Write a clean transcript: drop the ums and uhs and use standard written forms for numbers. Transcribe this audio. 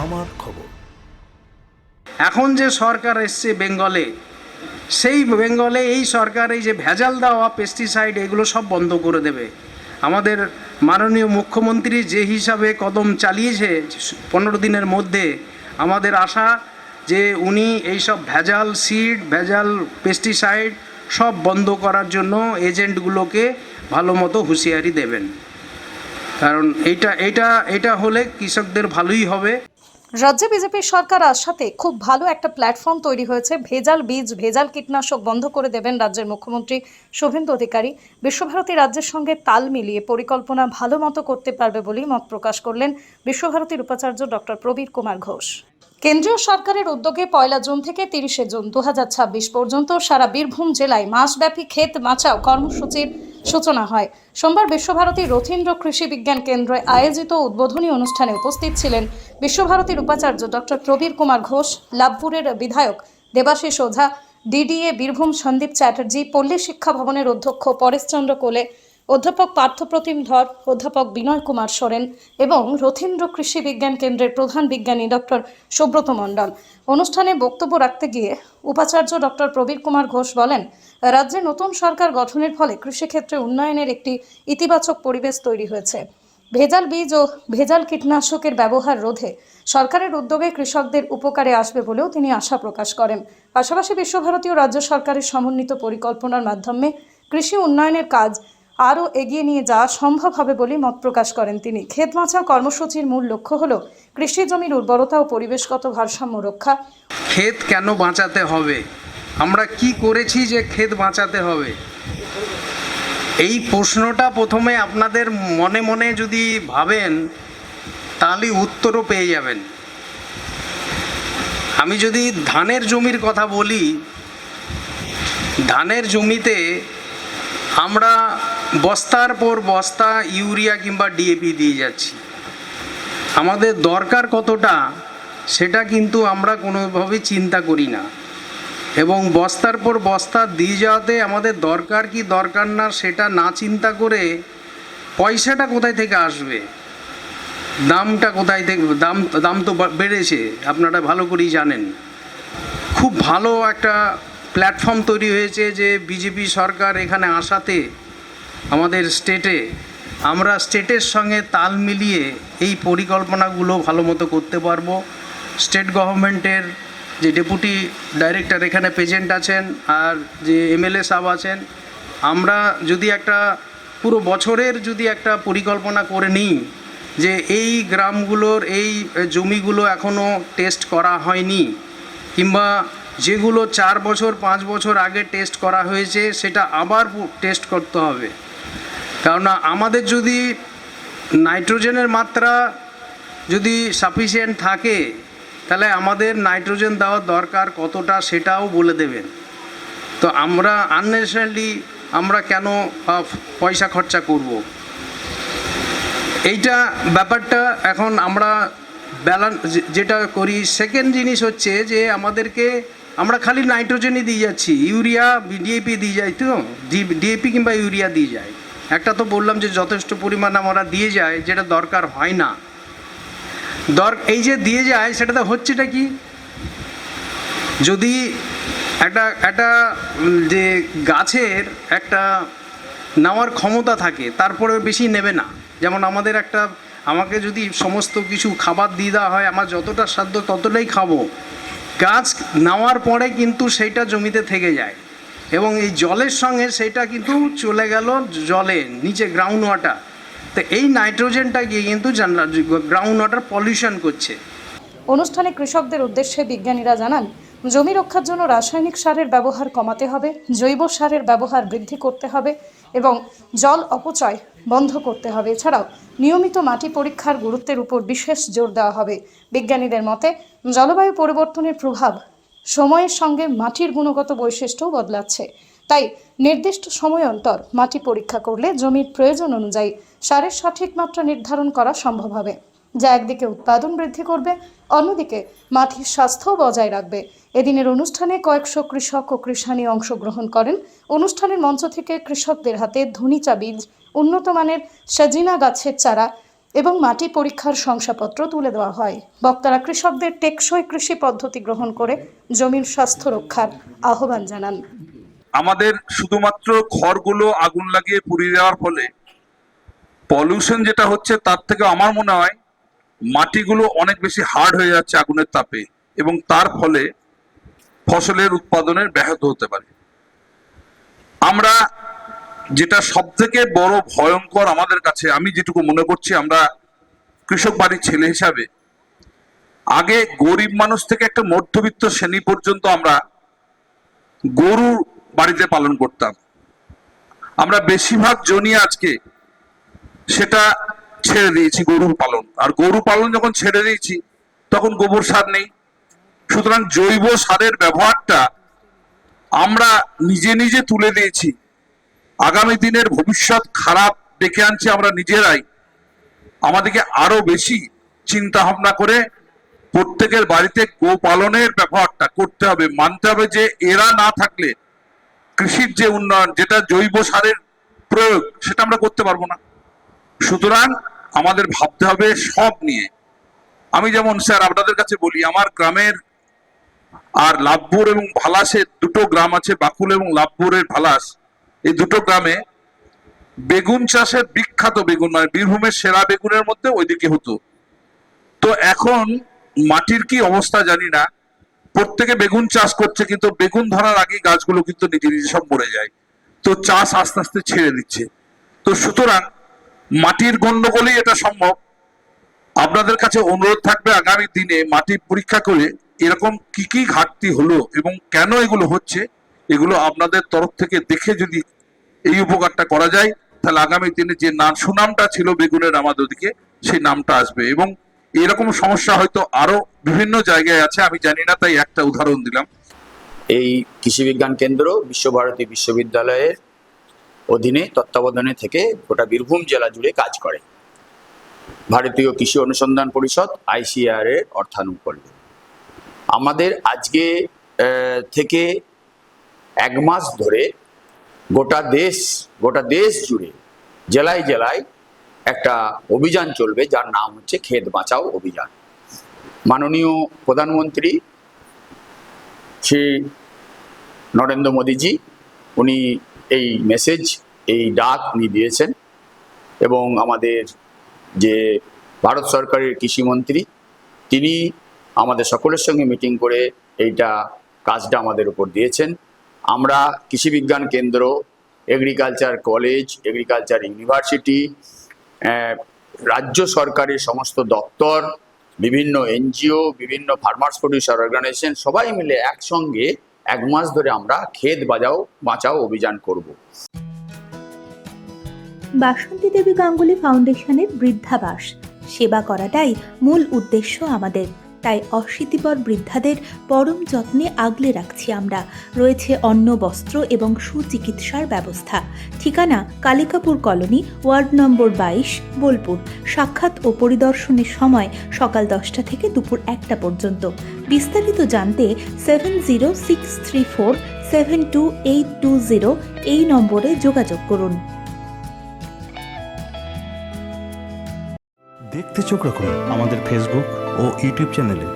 আমার খবর। এখন যে সরকার এসছে বেঙ্গলে, সেই বেঙ্গলে এই সরকার এই যে ভেজাল দেওয়া পেস্টিসাইড এগুলো সব বন্ধ করে দেবে। আমাদের মাননীয় মুখ্যমন্ত্রী যে হিসাবে কদম চালিয়েছে 15 দিনের মধ্যে, আমাদের আশা যে উনি এইসব ভেজাল সিড, ভেজাল পেস্টিসাইড সব বন্ধ করার জন্য এজেন্টগুলোকে ভালো মতো হুঁশিয়ারি দেবেন, কারণ এটা হলে কৃষকদের ভালোই হবে। রাজ্যে বিজেপি সরকার আসাতে খুব ভালো একটা প্ল্যাটফর্ম তৈরি হয়েছে। ভেজাল বীজ, ভেজাল কীটনাশক বন্ধ করে দেবেন রাজ্যের মুখ্যমন্ত্রী শুভেন্দু অধিকারী। বিশ্বভারতী রাজ্যের সঙ্গে তাল মিলিয়ে পরিকল্পনা ভালো মতো করতে পারবে বলেই মত প্রকাশ করলেন বিশ্বভারতীর উপাচার্য ডক্টর প্রবীর কুমার ঘোষ। কেন্দ্রীয় সরকারের উদ্যোগে 1 জুন থেকে 30 জুন 2026 পর্যন্ত সারা বীরভূম জেলায় মাসব্যাপী ক্ষেত বাঁচাও কর্মসূচির সূচনা হয়। সোমবার বিশ্বভারতী রথীন্দ্র কৃষি বিজ্ঞান কেন্দ্রে আয়োজিত উদ্বোধনী অনুষ্ঠানে উপস্থিত ছিলেন বিশ্বভারতীর উপাচার্য ডক্টর প্রবীর কুমার ঘোষ, লাভপুরের বিধায়ক দেবাশিস ওঝা, ডিডিএ বীরভূম সন্দীপ চ্যাটার্জি, পল্লী শিক্ষা ভবনের অধ্যক্ষ পরেশচন্দ্র কোলে, অধ্যাপক পার্থপ্রতিম ধর, অধ্যাপক বিনয় কুমার সোরেন এবং রথীন্দ্র কৃষি বিজ্ঞান কেন্দ্রের প্রধান বিজ্ঞানী ডক্টর সুব্রত মণ্ডল। অনুষ্ঠানে বক্তব্য রাখতে গিয়ে উপাচার্য ডক্টর প্রবীর কুমার ঘোষ বলেন, রাজ্যে নতুন সরকার গঠনের ফলে কৃষিক্ষেত্রে উন্নয়নের একটি ইতিবাচক পরিবেশ তৈরি হয়েছে। ভেজাল বীজ ও ভেজাল কীটনাশকের ব্যবহার রোধে সরকারের উদ্যোগে কৃষকদের উপকারে আসবে বলেও তিনি আশা প্রকাশ করেন। পাশাপাশি বিশ্বভারতী ও রাজ্য সরকারের সমন্বিত পরিকল্পনার মাধ্যমে কৃষি উন্নয়নের কাজ আরও এগিয়ে নিয়ে যাওয়া সম্ভব হবে বলে মত প্রকাশ করেন তিনি। ক্ষেত বাঁচাও কর্মসূচির মূল লক্ষ্য হল কৃষি জমির উর্বরতা ও পরিবেশগত ভারসাম্য রক্ষা। ক্ষেত কেন বাঁচাতে হবে, আমরা কি করেছি যে ক্ষেত বাঁচাতে হবে, এই প্রশ্নটা প্রথমে আপনাদের মনে মনে যদি ভাবেন তাহলে উত্তরও পেয়ে যাবেন। আমি যদি ধানের জমির কথা বলি, ধানের জমিতে আমরা বস্তার পর বস্তা ইউরিয়া কিংবা ডিএপি দিয়ে যাচ্ছি। আমাদের দরকার কতটা সেটা কিন্তু আমরা কোনোভাবেই চিন্তা করি না, এবং বস্তার পর বস্তা দিয়ে যাওয়াতে আমাদের দরকার কি দরকার না সেটা না চিন্তা করে পয়সাটা কোথায় থেকে আসবে, দামটা কোথায় থেকে, দাম তো বেড়েছে, আপনারা ভালো করেই জানেন। খুব ভালো একটা প্ল্যাটফর্ম তৈরি হয়েছে যে বিজেপি সরকার এখানে আসাতে আমাদের স্টেটে, আমরা স্টেটের সঙ্গে তাল মিলিয়ে এই পরিকল্পনাগুলো ভালো মতো করতে পারবো। স্টেট গভর্নমেন্টের যে ডেপুটি ডাইরেক্টর এখানে প্রেজেন্ট আছেন আর যে এমএলএ সাহেব আছেন, আমরা যদি একটা পুরো বছরের যদি একটা পরিকল্পনা করে নিই যে এই গ্রামগুলোর এই জমিগুলো এখনও টেস্ট করা হয়নি, কিংবা যেগুলো 4 বছর 5 বছর আগে টেস্ট করা হয়েছে সেটা আবার টেস্ট করতে হবে। কারণ আমাদের যদি নাইট্রোজেনের মাত্রা যদি সাফিসিয়েন্ট থাকে তাহলে আমাদের নাইট্রোজেন দেওয়ার দরকার কতটা সেটাও বলে দেবেন। তো আমরা আননেসেসারিলি আমরা কেন পয়সা খরচা করব, এইটা ব্যাপারটা এখন আমরা ব্যালেন্স যেটা করি। সেকেন্ড জিনিস হচ্ছে যে আমাদেরকে আমরা খালি নাইট্রোজেনই দিয়ে যাচ্ছি, ইউরিয়া ডিএপি দিয়ে যাই, তো ডিএপি কিংবা ইউরিয়া দিয়ে যায়। একটা তো বললাম যে যথেষ্ট পরিমাণ আমরা দিয়ে যায় যেটা দরকার হয় না। এই যে দিয়ে যায় সেটাতে হচ্ছেটা কি, যদি একটা যে গাছের একটা নেওয়ার ক্ষমতা থাকে তারপরে বেশি নেবে না। যেমন আমাকে যদি সমস্ত কিছু খাবার দিয়ে দেওয়া হয়, আমার যতটা সাধ্য ততটাই খাবো, গাছ নেওয়ার পরে কিন্তু সেইটা জমিতে থেকে যায় এবং এই জলের সঙ্গে সেটা কিন্তু চলে গেল জলে নিচে গ্রাউন্ড ওয়াটার। তো এই নাইট্রোজেনটা গিয়ে কিন্তু গ্রাউন্ড ওয়াটার পলিউশন করছে। অনুষ্ঠানে কৃষকদের উদ্দেশ্যে বিজ্ঞানীরা জানান, জমি রক্ষার জন্য রাসায়নিক সারের ব্যবহার কমাতে হবে, জৈব সারের ব্যবহার বৃদ্ধি করতে হবে এবং জল অপচয় বন্ধ করতে হবে। এছাড়াও নিয়মিত মাটি পরীক্ষার গুরুত্বের উপর বিশেষ জোর দেওয়া হবে। বিজ্ঞানীদের মতে জলবায়ু পরিবর্তনের প্রভাব সময়ের সঙ্গে মাটির গুণগত বৈশিষ্ট্যও বদলাচ্ছে, তাই নির্দিষ্ট সময় অন্তর মাটি পরীক্ষা করলে জমির প্রয়োজন অনুযায়ী সারের সঠিক মাত্রা নির্ধারণ করা সম্ভব হবে, যা একদিকে উৎপাদন বৃদ্ধি করবে, অন্যদিকে মাটির স্বাস্থ্যও বজায় রাখবে। এদিনের অনুষ্ঠানে কয়েকশো কৃষক ও কৃষানি অংশগ্রহণ করেন। অনুষ্ঠানের মঞ্চ থেকে কৃষকদের হাতে ধনিচা বীজ, উন্নত মানের সজিনা গাছের চারা, এবং মাটি পরীক্ষার শংসাপত্র তুলে দেওয়া হয়। বক্তারা কৃষকদের টেকসই কৃষি পদ্ধতি গ্রহণ করে জমির স্বাস্থ্য রক্ষার আহ্বান জানান। আমাদের শুধুমাত্র ঘরগুলো আগুন লাগিয়ে পুড়িয়ে দেওয়ার ফলে পলিউশন যেটা হচ্ছে, তার থেকে আমার মনে হয় মাটিগুলো অনেক বেশি হার্ড হয়ে যাচ্ছে আগুনের তাপে, এবং তার ফলে ফসলের উৎপাদনের ব্যাহত হতে পারে। আমরা যেটা সব থেকে বড় ভয়ঙ্কর আমাদের কাছে, আমি যেটুকু মনে করছি, আমরা কৃষক বাড়ির ছেলে হিসাবে আগে গরিব মানুষ থেকে একটা মধ্যবিত্ত শ্রেণী পর্যন্ত আমরা গরু বাড়িতে পালন করতাম। আমরা বেশিরভাগ জনই আজকে সেটা ছেড়ে দিয়েছি, গরু পালন। আর গরু পালন যখন ছেড়ে দিয়েছি, তখন গোবর সার নেই। সুতরাং জৈব সারের ব্যবহারটা আমরা নিজে নিজে তুলে দিয়েছি। আগামী দিনের ভবিষ্যৎ খারাপ ডেকে আনছি আমরা নিজেরাই। আমাদেরকে আরো বেশি চিন্তা ভাবনা করে প্রত্যেকের বাড়িতে গো পালনের ব্যবহারটা করতে হবে। মানতে হবে যে এরা না থাকলে কৃষির যে উন্নয়ন, যেটা জৈব সারের প্রয়োগ, সেটা আমরা করতে পারবো না। সুতরাং আমাদের ভাবতে হবে সব নিয়ে। আমি যেমন স্যার আপনাদের কাছে বলি, আমার গ্রামের আর লাভপুর এবং ভালাসের দুটো গ্রাম আছে, বাকুল এবং লাভপুরের ভালাস, এই দুটো গ্রামে বেগুন চাষের বিখ্যাত বেগুন, মানে বীরভূমের সেরা বেগুনের মধ্যে ওইদিকে হতো। তো এখন মাটির কি অবস্থা জানি না, প্রত্যেকে বেগুন চাষ করছে, কিন্তু বেগুন ধরার আগে গাছগুলো কিন্তু নিজে নিজে সব মরে যায়। তো চাষ আস্তে আস্তে ছেড়ে দিচ্ছে। তো সুতরাং মাটির গন্ডগোলেই এটা সম্ভব। আপনাদের কাছে অনুরোধ থাকবে আগামী দিনে মাটি পরীক্ষা করে এরকম কি কি ঘাটতি হলো এবং কেন এগুলো হচ্ছে, এগুলো আপনাদের তরফ থেকে দেখে যদি এই উপকারটা করা যায়, তাহলে আগামী দিনে যে নাম সুনামটা ছিল বেগুনের আমাদের দিকে, সেই নামটা আসবে। এবং এরকম সমস্যা হয়তো আরো বিভিন্ন জায়গায় আছে, আমি জানি না, তাই একটা উদাহরণ দিলাম। এই কৃষি বিজ্ঞান কেন্দ্র বিশ্বভারতী বিশ্ববিদ্যালয়ের অধীনে তত্ত্বাবধানে থেকে গোটা বীরভূম জেলা জুড়ে কাজ করে। ভারতীয় কৃষি অনুসন্ধান পরিষদ ICAR এর অর্থানুকূল্যে আমাদের আজকে থেকে 1 মাস ধরে গোটা দেশ জুড়ে জেলায় জেলায় একটা অভিযান চলবে, যার নাম হচ্ছে ক্ষেত বাঁচাও অভিযান। মাননীয় প্রধানমন্ত্রী শ্রী নরেন্দ্র মোদীজি, উনি এই মেসেজ, এই ডাক উনি দিয়েছেন, এবং আমাদের যে ভারত সরকারের কৃষিমন্ত্রী, তিনি আমাদের সকলের সঙ্গে মিটিং করে এইটা কাজটা আমাদের উপর দিয়েছেন। আমরা কৃষি বিজ্ঞান কেন্দ্র, এগ্রিকালচার কলেজ, এগ্রিকালচার ইউনিভার্সিটি, রাজ্য সরকারের সমস্ত দপ্তর, বিভিন্ন NGO, বিভিন্ন ফার্মার্স প্রডিউসার অর্গানাইজেশন, সবাই মিলে একসঙ্গে 1 মাস ধরে আমরা ক্ষেত বাঁচাও অভিযান করব। বাসন্তী দেবী গাঙ্গুলি ফাউন্ডেশনের বৃদ্ধাবাস সেবা করাটাই মূল উদ্দেশ্য আমাদের। তাই অশীতিপর বৃদ্ধাদের পরম যত্নে আগলে রাখছি আমরা। রয়েছে অন্ন, বস্ত্র এবং সুচিকিৎসার ব্যবস্থা। ঠিকানা Kalikapur colony, ward number 22, Bolpur. সাক্ষাৎ ও পরিদর্শনের সময় সকাল 10টা থেকে দুপুর 1টা পর্যন্ত। বিস্তারিত জানতে 7063472820 এই নম্বরে যোগাযোগ করুন। দেখতে চোখ রাখুন আমাদের ফেসবুক ও ইউটিউব চ্যানেলে।